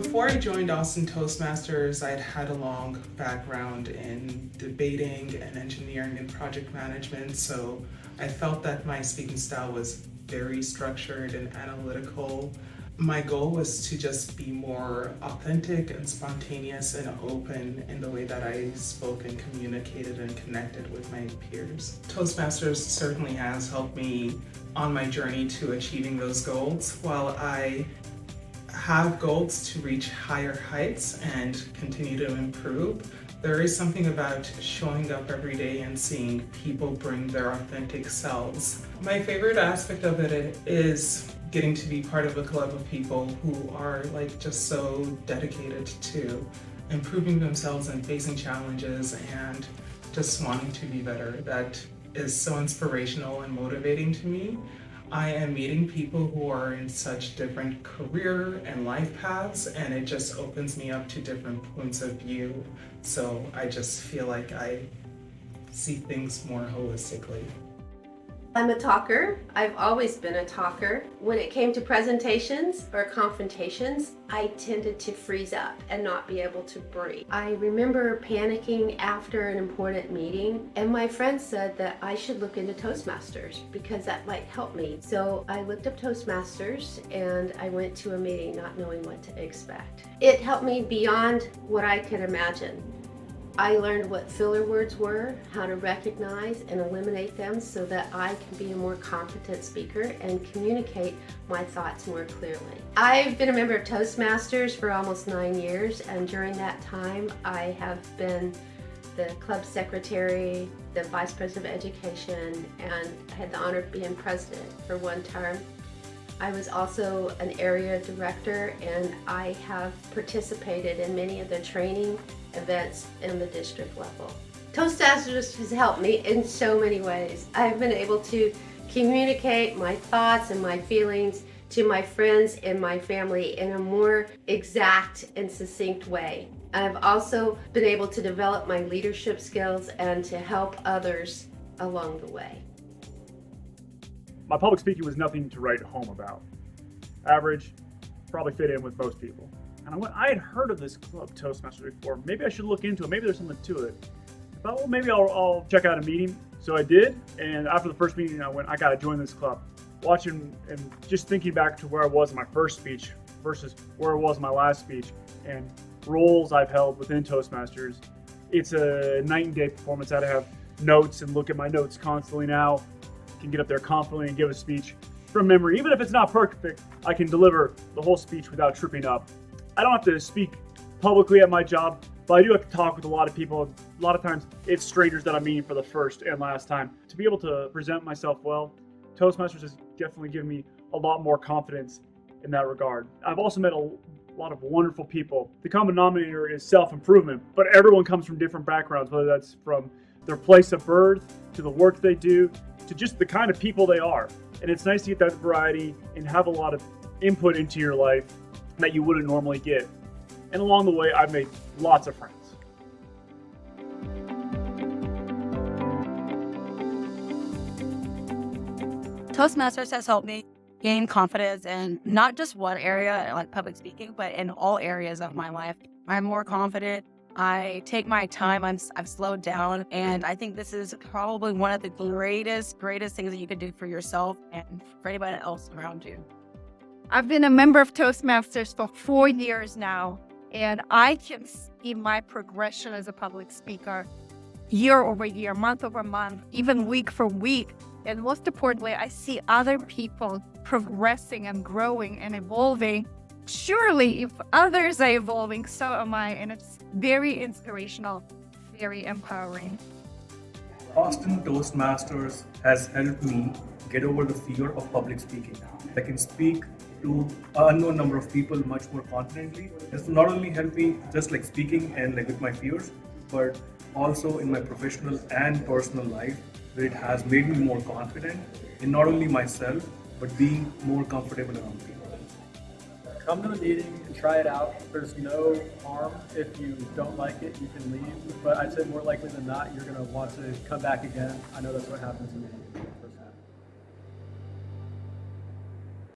Before I joined Austin Toastmasters, I'd had a long background in debating and engineering and project management, so I felt that my speaking style was very structured and analytical. My goal was to just be more authentic and spontaneous and open in the way that I spoke and communicated and connected with my peers. Toastmasters certainly has helped me on my journey to achieving those goals. While I have goals to reach higher heights and continue to improve, there is something about showing up every day and seeing people bring their authentic selves. My favorite aspect of it is getting to be part of a club of people who are just so dedicated to improving themselves and facing challenges and just wanting to be better. That is so inspirational and motivating to me. I am meeting people who are in such different career and life paths, and it just opens me up to different points of view. So I just feel like I see things more holistically. I'm a talker. I've always been a talker. When it came to presentations or confrontations, I tended to freeze up and not be able to breathe. I remember panicking after an important meeting, and my friend said that I should look into Toastmasters because that might help me. So I looked up Toastmasters and I went to a meeting not knowing what to expect. It helped me beyond what I could imagine. I learned what filler words were, how to recognize and eliminate them so that I can be a more competent speaker and communicate my thoughts more clearly. I've been a member of Toastmasters for almost 9 years, and during that time I have been the club secretary, the vice president of education, and had the honor of being president for one term. I was also an area director, and I have participated in many of the training events in the district level. Toastmasters has helped me in so many ways. I've been able to communicate my thoughts and my feelings to my friends and my family in a more exact and succinct way. I've also been able to develop my leadership skills and to help others along the way. My public speaking was nothing to write home about. Average, probably fit in with most people. And I had heard of this club Toastmasters before. Maybe I should look into it. Maybe there's something to it. I thought, well, maybe I'll check out a meeting. So I did, and after the first meeting, I went, I gotta join this club. Watching and just thinking back to where I was in my first speech versus where I was in my last speech and roles I've held within Toastmasters, it's a night and day performance. I had to have notes and look at my notes constantly now. I can get up there confidently and give a speech from memory. Even if it's not perfect, I can deliver the whole speech without tripping up. I don't have to speak publicly at my job, but I do have to talk with a lot of people. A lot of times it's strangers that I'm meeting for the first and last time. To be able to present myself well, Toastmasters has definitely given me a lot more confidence in that regard. I've also met a lot of wonderful people. The common denominator is self-improvement, but everyone comes from different backgrounds, whether that's from their place of birth, to the work they do, to just the kind of people they are. And it's nice to get that variety and have a lot of input into your life that you wouldn't normally get. And along the way, I've made lots of friends. Toastmasters has helped me gain confidence in not just one area, like public speaking, but in all areas of my life. I'm more confident. I take my time. I've slowed down, and I think this is probably one of the greatest things that you can do for yourself and for anybody else around you. I've been a member of Toastmasters for 4 years now, and I can see my progression as a public speaker year over year, month over month, even week for week. And most importantly, I see other people progressing and growing and evolving. Surely, if others are evolving, so am I, and it's very inspirational, very empowering. Austin Toastmasters has helped me get over the fear of public speaking. I can speak to an unknown number of people much more confidently. It's not only helped me just speaking and with my peers, but also in my professional and personal life, where it has made me more confident in not only myself, but being more comfortable around people. Come to the meeting and try it out. There's no harm. If you don't like it, you can leave. But I'd say more likely than not, you're going to want to come back again. I know that's what happened to me.